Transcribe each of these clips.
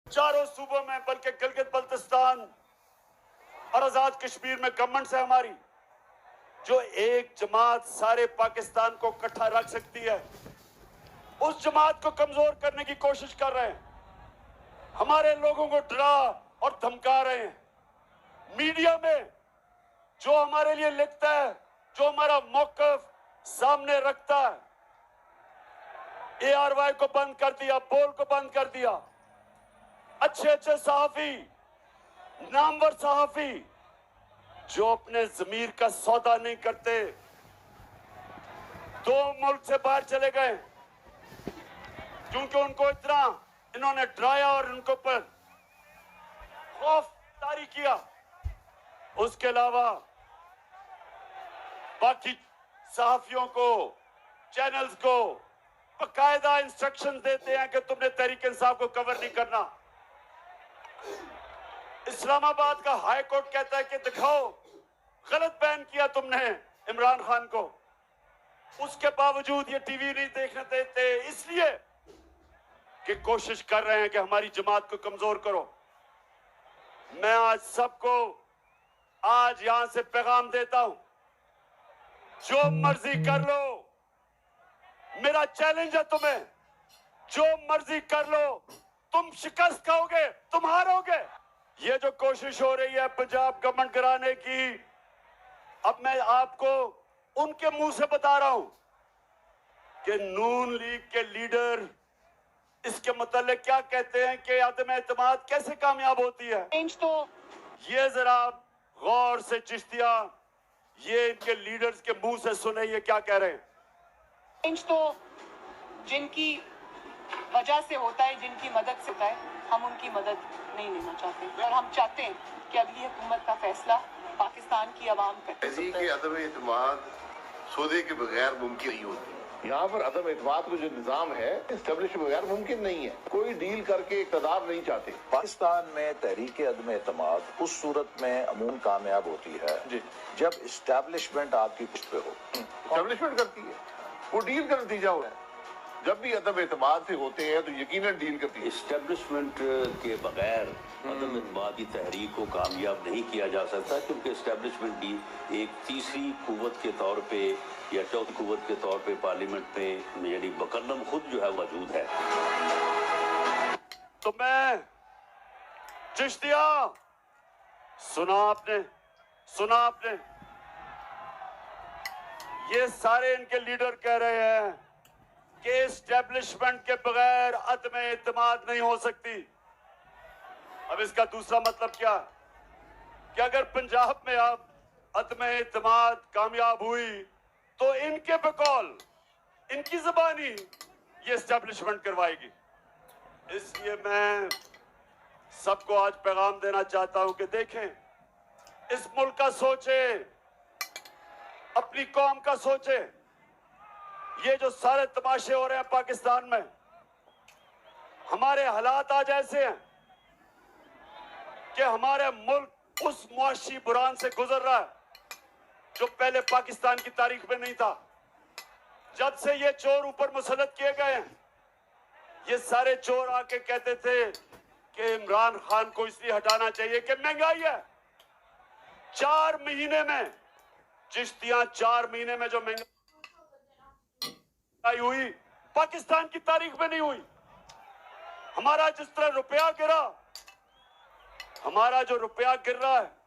चारों सूबों में, बल्कि गिलगित बल्तिस्तान और आजाद कश्मीर में गवर्नमेंट है हमारी, जो एक जमात सारे पाकिस्तान को इकट्ठा रख सकती है, उस जमात को कमजोर करने की कोशिश कर रहे हैं। हमारे लोगों को डरा और धमका रहे हैं। मीडिया में जो हमारे लिए लिखता है, जो हमारा मौकफ सामने रखता है, ARY को बंद कर दिया, बोल को बंद कर दिया। अच्छे अच्छे सहाफी, नामवर सहाफी जो अपने जमीर का सौदा नहीं करते, 2 मुल्क से बाहर चले गए क्योंकि उनको इतना इन्होंने डराया और उनको पर खौफ तारी किया। उसके अलावा बाकी सहाफियों को, चैनल्स को बाकायदा इंस्ट्रक्शन देते हैं कि तुमने तहरीक इंसाफ को कवर नहीं करना। इस्लामाबाद का हाई कोर्ट कहता है कि दिखाओ गलत बयान किया तुमने इमरान खान को, उसके बावजूद ये टीवी नहीं देखने देते, इसलिए कि कोशिश कर रहे हैं कि हमारी जमात को कमजोर करो। मैं आज सबको आज यहां से पैगाम देता हूं, जो मर्जी कर लो, मेरा चैलेंज है तुम्हें, जो मर्जी कर लो, तुम शिकस्त खाओगे, तुम हारोगे। ये जो कोशिश हो रही है पंजाब गवर्नमेंट कराने की, अब मैं आपको उनके मुंह से बता रहा हूं कि नून लीग के लीडर इसके मुतालिक क्या कहते हैं कि आदम एतमाद कैसे कामयाब होती है। तो ये जरा गौर से चिश्तिया, ये इनके लीडर्स के मुंह से सुने ये क्या कह रहे हैं। तो जिनकी वजह से होता है, जिनकी मदद से होता है, हम उनकी मदद नहीं लेना चाहते और हम चाहते हैं कि अगली हुकूमत का फैसला पाकिस्तान की आवाम पर। कि अदम एतमाद सौदे के बगैर मुमकिन नहीं होती। यहाँ पर अदम एतमाद को जो निज़ाम है एस्टेब्लिश बगैर मुमकिन नहीं है। कोई डील करके इक़्तिदार नहीं चाहते। पाकिस्तान में तहरीक अदम एतमाद उस सूरत में अमूमन कामयाब होती है जी, जब इस्टेब्लिशमेंट आपकी पुष्ट पे हो। इस्टेब्लिशमेंट करती है, वो डील का नतीजा हो है। जब भी अदम एतमाद से होते हैं तो यकीनन डील करती है। इस्टेब्लिशमेंट के बगैर अदम एतमाद की तहरीक को कामयाब नहीं किया जा सकता, क्योंकि इस्टेब्लिशमेंट भी एक तीसरी कुव्वत के तौर पे या चौथी कुव्वत के तौर पे पार्लियामेंट में यानी मुकर्रम खुद जो है मौजूद है। तो मैं चिश्तिया, सुना आपने ये सारे इनके लीडर कह रहे हैं कि एस्टेब्लिशमेंट के बगैर अदम एतमाद नहीं हो सकती। अब इसका दूसरा मतलब क्या कि अगर पंजाब में अब अदम एतमाद कामयाब हुई तो इनके बकौल, इनकी जुबानी ये एस्टेब्लिशमेंट करवाएगी। इसलिए मैं सबको आज पैगाम देना चाहता हूं कि देखें, इस मुल्क का सोचे, अपनी कौम का सोचे। ये जो सारे तमाशे हो रहे हैं पाकिस्तान में, हमारे हालात आज ऐसे हैं कि हमारे मुल्क उस मुआशी बुरान से गुजर रहा है जो पहले पाकिस्तान की तारीख में नहीं था। जब से ये चोर ऊपर मुसल्लत किए गए हैं, ये सारे चोर आके कहते थे कि इमरान खान को इसलिए हटाना चाहिए कि महंगाई है। 4 महीने में चिश्तियां, 4 महीने में जो महंगाई हुई पाकिस्तान की तारीख में नहीं हुई। हमारा जिस तरह रुपया गिरा, हमारा जो रुपया गिर रहा है,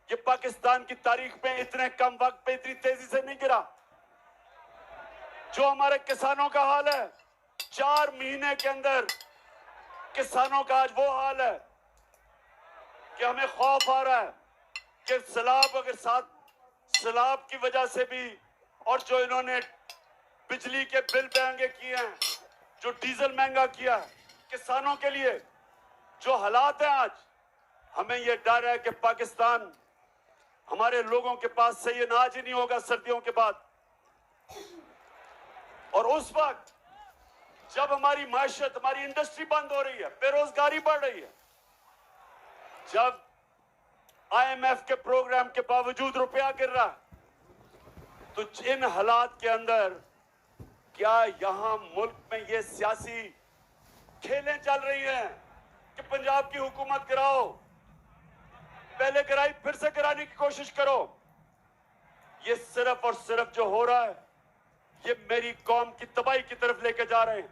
ये पाकिस्तान की तारीख में इतने कम वक्त पे इतनी तेजी से नहीं गिरा। जो हमारे किसानों का हाल है, 4 महीने के अंदर किसानों का आज वो हाल है कि हमें खौफ आ रहा है कि सैलाब, अगर साथ सैलाब की वजह से भी, और जो इन्होंने बिजली के बिल महंगे किए हैं, जो डीजल महंगा किया है किसानों के लिए, जो हालात हैं आज, हमें यह डर है कि पाकिस्तान, हमारे लोगों के पास से ये अनाज ही नहीं होगा सर्दियों के बाद। और उस वक्त जब हमारी माशियत, हमारी इंडस्ट्री बंद हो रही है, बेरोजगारी बढ़ रही है, जब IMF के प्रोग्राम के बावजूद रुपया गिर रहा है, तो इन हालात के अंदर क्या यहां मुल्क में ये सियासी खेलें चल रही हैं कि पंजाब की हुकूमत गिराओ, पहले गिराई फिर से गिराने की कोशिश करो। ये सिर्फ और सिर्फ जो हो रहा है, ये मेरी कौम की तबाही की तरफ लेके जा रहे हैं।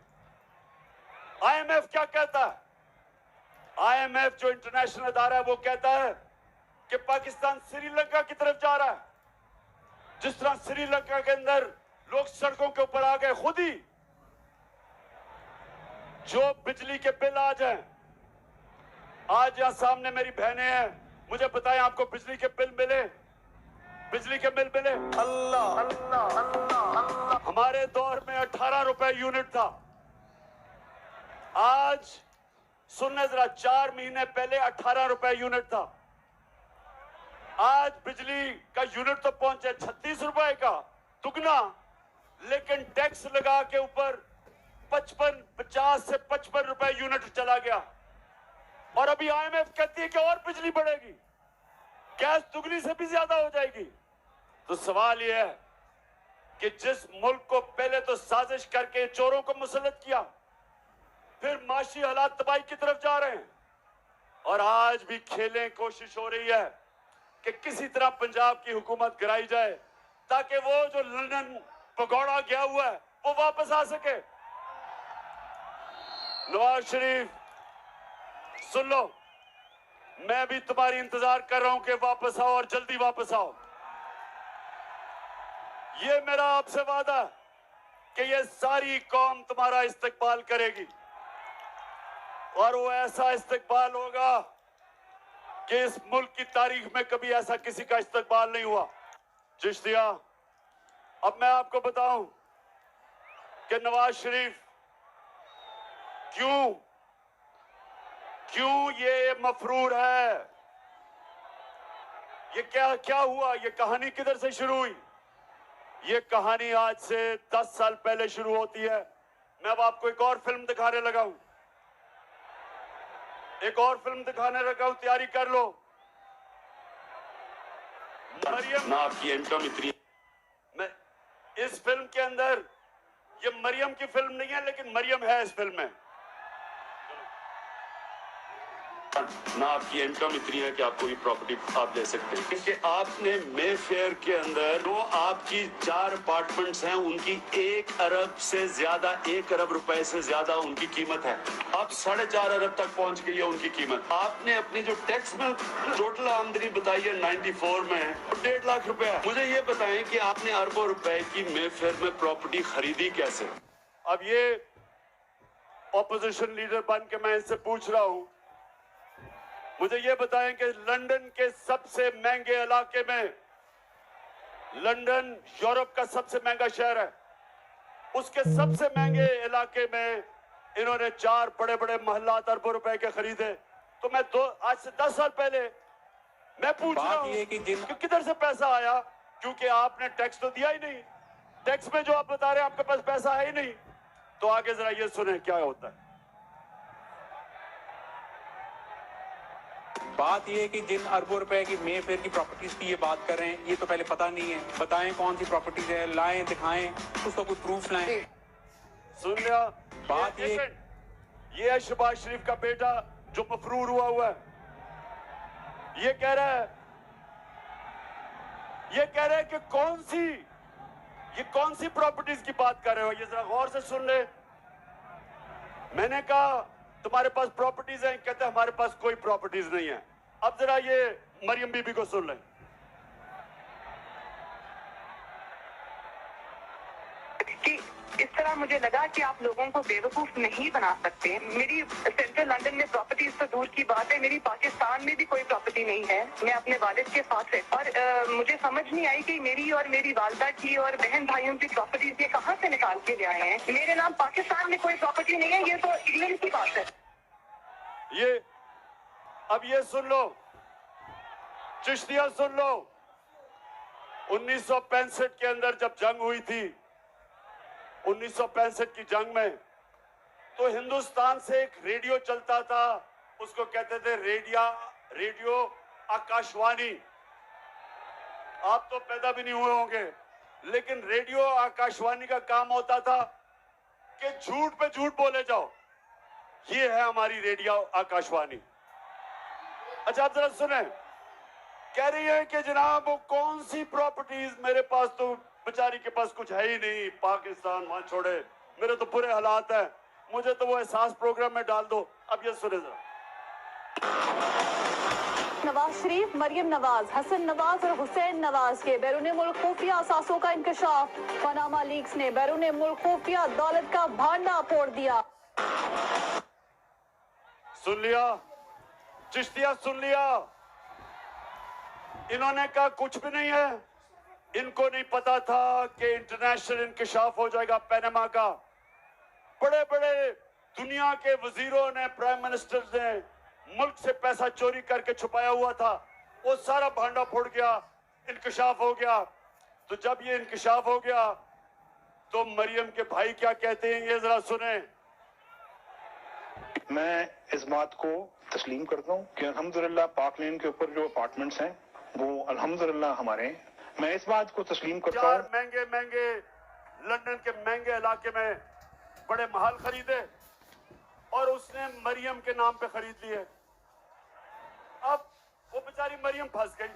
आईएमएफ क्या कहता है? आईएमएफ जो इंटरनेशनल अदारा है वो कहता है कि पाकिस्तान श्रीलंका की तरफ जा रहा है। जिस तरह श्रीलंका के अंदर लोग सड़कों के ऊपर आ गए, खुद ही जो बिजली के बिल आ जाए, आज यहां सामने मेरी बहनें हैं, मुझे बताएं आपको बिजली के बिल मिले? बिजली के बिल मिले? अल्लाह अल्लाह अल्लाह अल्लाह। हमारे दौर में 18 रुपए यूनिट था। आज सुनने जरा, 4 महीने पहले 18 रुपए यूनिट था। आज बिजली का यूनिट तो पहुंचे 36 रुपए का, दुगना। लेकिन टैक्स लगा के ऊपर 50 से 55 रुपए यूनिट चला गया। और अभी आईएमएफ कहती है कि और बिजली बढ़ेगी, गैस दुगनी से भी ज्यादा हो जाएगी। तो सवाल यह है कि जिस मुल्क को पहले तो साजिश करके चोरों को मुसल्लत किया, फिर माशी हालात तबाही की तरफ जा रहे हैं, और आज भी खेलें कोशिश हो रही है कि किसी तरह पंजाब की हुकूमत गिराई जाए ताकि वो जो लंदन भगौड़ा गया हुआ है वो वापस आ सके। नवाज शरीफ, सुन लो, मैं भी तुम्हारी इंतजार कर रहा हूं कि वापस आओ और जल्दी वापस आओ। ये मेरा आपसे वादा कि ये सारी कौम तुम्हारा इस्तकबाल करेगी, और वो ऐसा इस्तकबाल होगा कि इस मुल्क की तारीख में कभी ऐसा किसी का इस्तकबाल नहीं हुआ। चिश्तिया, अब मैं आपको बताऊं कि नवाज शरीफ क्यों ये मफरूर है, ये क्या हुआ, ये कहानी किधर से शुरू हुई? ये कहानी आज से 10 साल पहले शुरू होती है। मैं अब आपको एक और फिल्म दिखाने लगा हूं, एक और फिल्म दिखाने लगा हूं, तैयारी कर लो। मरियम ना आपकी इनकम इतनी, मैं इस फिल्म के अंदर, ये मरियम की फिल्म नहीं है लेकिन मरियम है इस फिल्म में। ना आपकी इनकम इतनी है कि आप कोई प्रॉपर्टी आप ले सकते हैं, क्योंकि आपने मे फेयर के अंदर जो आपकी 4 अपार्टमेंट्स हैं उनकी 1 अरब से ज्यादा, 1 अरब रुपए से ज्यादा उनकी कीमत है। अब 4.5 अरब तक पहुंच गई है उनकी कीमत। आपने अपनी जो टैक्स में टोटल आमदनी बताई है 94 में 1.5 लाख रुपए है। मुझे ये बताएं कि आपने अरबों रुपए की मे फेयर में प्रॉपर्टी खरीदी कैसे? अब ये ऑपोजिशन लीडर बन के मैं इनसे पूछ रहा हूं, मुझे ये बताएं कि लंदन के सबसे महंगे इलाके में, लंदन यूरोप का सबसे महंगा शहर है, उसके सबसे महंगे इलाके में इन्होंने 4 बड़े बड़े महल्लात अरबों रुपए के खरीदे। तो मैं आज से 10 साल पहले मैं पूछ रहा हूं कि किधर से पैसा आया, क्योंकि आपने टैक्स तो दिया ही नहीं। टैक्स में जो आप बता रहे हैं आपके पास पैसा है ही नहीं। तो आगे जरा ये सुने क्या होता है। बात ये है कि जिन अरबों रुपए की मे फेयर की प्रॉपर्टीज की ये बात कर रहे हैं, ये तो पहले पता नहीं है। बताएं कौन सी प्रॉपर्टीज है, लाएं, दिखाएं, उसका कोई प्रूफ लाएं। सुन लिया बात ये है शहबाज शरीफ का बेटा जो मफरूर हुआ है, ये कह रहा है कि कौन सी प्रॉपर्टीज की बात कर रहे हो, ये जरा गौर से सुन ले। मैंने कहा तुम्हारे पास प्रॉपर्टीज हैं, कहते हमारे पास कोई प्रॉपर्टीज नहीं है। अब जरा ये मरियम बीबी को सुन लें। कि इस तरह मुझे लगा कि आप लोगों को बेवकूफ नहीं बना सकते। मेरी सेंट्रल लंदन में प्रॉपर्टीज तो दूर की बात है, मेरी पाकिस्तान में भी कोई प्रॉपर्टी नहीं है। मैं अपने वालिद के साथ है, और मुझे समझ नहीं आई कि मेरी और मेरी वालदा की और बहन भाइयों की प्रॉपर्टीज ये कहाँ से निकाल के ले आए हैं। मेरे नाम पाकिस्तान में कोई प्रॉपर्टी नहीं है, ये तो इंग्लैंड की बात है। अब ये सुन लो, चिश्तिया सुन लो। 1965 के अंदर जब जंग हुई थी, 1965 की जंग में, तो हिंदुस्तान से एक रेडियो चलता था, उसको कहते थे रेडियो आकाशवाणी। आप तो पैदा भी नहीं हुए होंगे, लेकिन रेडियो आकाशवाणी का काम होता था कि झूठ पे झूठ बोले जाओ। ये है हमारी रेडियो आकाशवाणी। अच्छा आप जरा सुने, कह रही है कि जनाब वो कौन सी प्रॉपर्टीज, मेरे पास तो बेचारी के पास कुछ है ही नहीं, पाकिस्तान वहां छोड़े, मेरे तो बुरे हालात है, मुझे तो वो एहसास प्रोग्राम में डाल दो। अब ये सुने जरा। नवाज शरीफ, मरियम नवाज, हसन नवाज और हुसैन नवाज के बैरून मुल्क खुफिया असासों का इंकशाफ। पनामा लीक्स ने बैरून मुल्क खुफिया दौलत का भांडा फोड़ दिया। सुन लिया चिश्तिया, सुन लिया, इन्होंने कहा कुछ भी नहीं है। इनको नहीं पता था कि इंटरनेशनल इंकशाफ हो जाएगा पनामा का। बड़े बड़े दुनिया के वजीरों ने, प्राइम मिनिस्टर ने मुल्क से पैसा चोरी करके छुपाया हुआ था, वो सारा भांडा फोड़ गया, इंकशाफ हो गया। तो जब ये इंकशाफ हो गया तो मरियम के भाई क्या कहते हैं, ये जरा सुने। मैं इस बात को तस्लीम करता हूँ कि अल्हम्दुलिल्लाह पाक लेन के ऊपर जो अपार्टमेंट्स हैं वो अल्हम्दुलिल्लाह हमारे हैं। मैं इस बात को तस्लीम करता हूँ। 4 महंगे महंगे लंदन के महंगे इलाके में बड़े महल खरीदे और उसने मरियम के नाम पे खरीद लिए। अब वो बेचारी मरियम फंस गई।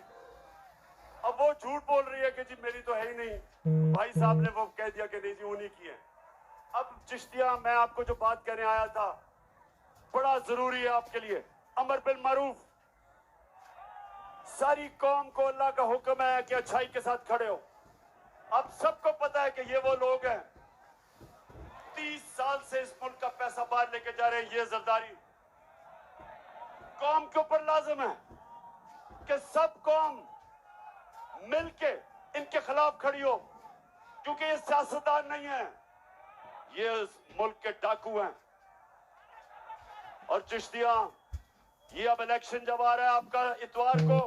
अब वो झूठ बोल रही है कि जी मेरी तो है ही नहीं। भाई साहब ने वो कह दिया कि नहीं जी उन्हीं की है। अब चिश्तिया, मैं आपको जो बात कहने आया था बड़ा जरूरी है आपके लिए। अमर बिल मारूफ, सारी कौम को अल्लाह का हुक्म है कि अच्छाई के साथ खड़े हो। अब सबको पता है कि ये वो लोग हैं 30 साल से इस मुल्क का पैसा बाहर लेके जा रहे हैं। ये जरदारी कौम के ऊपर लाजिम है कि सब कौम मिलके इनके खिलाफ खड़ी हो, क्योंकि ये सियासतदान नहीं है, ये इस मुल्क के डाकू हैं। और चिश्तिया, ये अब इलेक्शन जब आ रहा है आपका इतवार को,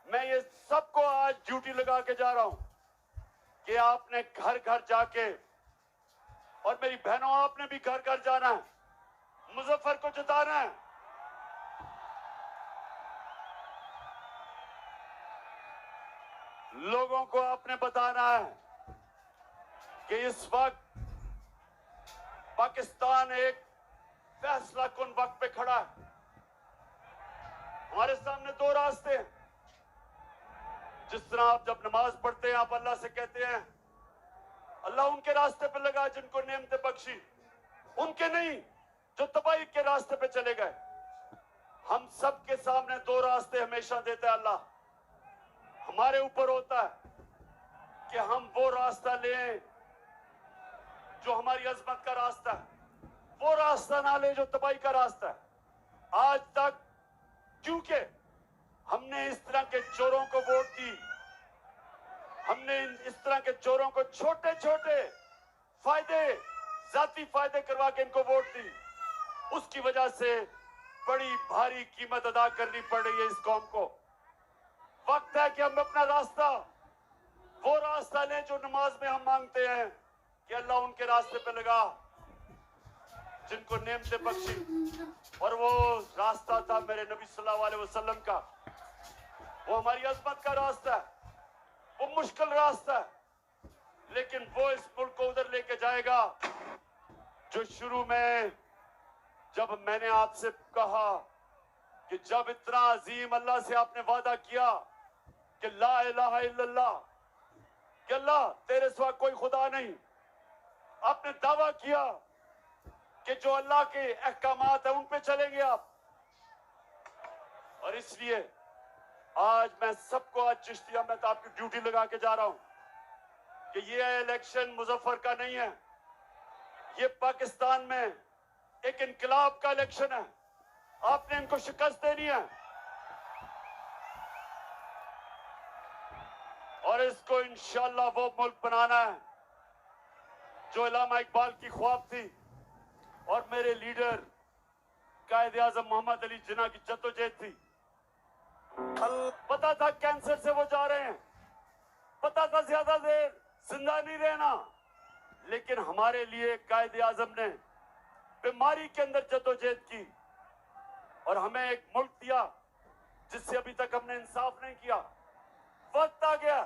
मैं ये सबको आज ड्यूटी लगा के जा रहा हूं कि आपने घर घर जाके, और मेरी बहनों आपने भी घर घर जाना है, मुजफ्फर को जिताना है। लोगों को आपने बताना है कि इस वक्त पाकिस्तान एक फैसला कुन वक्त पे खड़ा है। हमारे सामने 2 रास्ते हैं। जिस तरह आप जब नमाज पढ़ते हैं आप अल्लाह से कहते हैं अल्लाह उनके रास्ते पे लगा जिनको नेमतें बख्शी, उनके नहीं जो तबाही के रास्ते पे चले गए। हम सब के सामने 2 रास्ते हमेशा देता है अल्लाह। हमारे ऊपर होता है कि हम वो रास्ता लें जो हमारी अजमत का रास्ता है, वो रास्ता ना ले जो तबाही का रास्ता है। आज तक क्योंकि हमने इस तरह के चोरों को वोट दी, हमने इस तरह के चोरों को छोटे छोटे फायदे, जाती फायदे करवा के इनको वोट दी, उसकी वजह से बड़ी भारी कीमत अदा करनी पड़ रही है इस कौम को। वक्त है कि हम अपना रास्ता, वो रास्ता लें जो नमाज में हम मांगते हैं कि अल्लाह उनके रास्ते पे लगा जिनको नेमतें बख्शी। और वो रास्ता था मेरे नबी सल्लल्लाहु अलैहि वसल्लम का, वो हमारी अज़मत का रास्ता है, वो मुश्किल रास्ता है, लेकिन वो इस मुल्क को उधर लेके जाएगा जो शुरू में जब मैंने आपसे कहा कि जब इतना अजीम अल्लाह से आपने वादा किया कि ला इलाहा इल्लल्लाह, कि अल्लाह तेरे सिवा कोई खुदा नहीं, आपने दावा किया कि जो अल्लाह के अहकामात है उन पे चलेंगे आप। और इसलिए आज मैं सबको, आज चिश्तिया में तो आपकी ड्यूटी लगा के जा रहा हूं कि ये इलेक्शन मुजफ्फर का नहीं है, ये पाकिस्तान में एक इनकलाब का इलेक्शन है। आपने इनको शिकस्त देनी है और इसको इंशाअल्लाह वो मुल्क बनाना है जो इलामा इकबाल की ख्वाब थी और मेरे लीडर कायदे आज़म मोहम्मद अली जिन्ना की जद्दोजहद थी। पता था कैंसर से वो जा रहे हैं, पता था ज्यादा देर जिंदा नहीं रहना, लेकिन हमारे लिए कायदे आज़म ने बीमारी के अंदर जद्दोजहद की और हमें एक मुल्क दिया जिससे अभी तक हमने इंसाफ नहीं किया। वक्त आ गया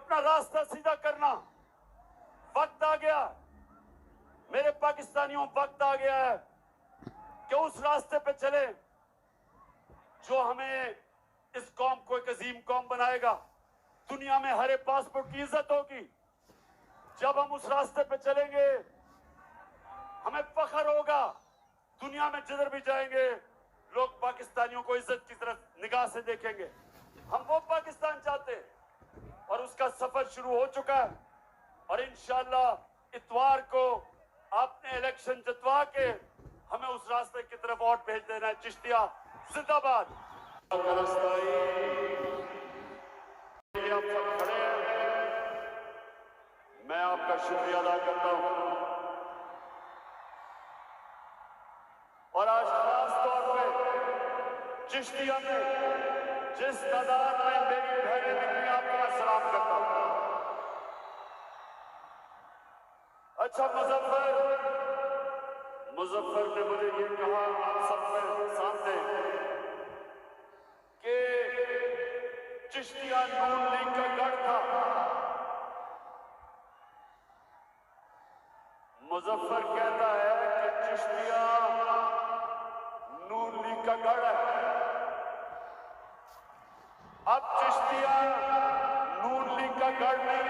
अपना रास्ता सीधा करना, वक्त आ गया मेरे पाकिस्तानियों, वक्त आ गया है कि उस रास्ते पे चले जो हमें इस कौम को एक अजीम कौम बनाएगा। दुनिया में हर एक पासपोर्ट की इज्जत होगी। जब हम उस रास्ते पे चलेंगे हमें फख्र होगा। दुनिया में जिधर भी जाएंगे लोग पाकिस्तानियों को इज्जत की तरफ निगाह से देखेंगे। हम वो पाकिस्तान चाहते हैं और उसका सफर शुरू हो चुका है। और इंशाअल्लाह इतवार को आपने इलेक्शन जितवा के हमें उस रास्ते की तरफ वोट भेज देना है। चिश्तिया जिंदाबाद। आप सब खड़े हैं, मैं आपका शुक्रिया अदा करता हूं। और आज खास तौर पे चिश्तिया में जिस तादाद में मेरी बहनें निकली आपका मैं सलाम करता हूं। अच्छा मुजफ्फर ने मुझे ये कहा आप सबके सामने कि चिश्तिया नून लीग का गढ़ था। मुजफ्फर कहता है कि चिश्तिया नून लीग का गढ़ है। अब चिश्तिया नून लीग का गढ़ नहीं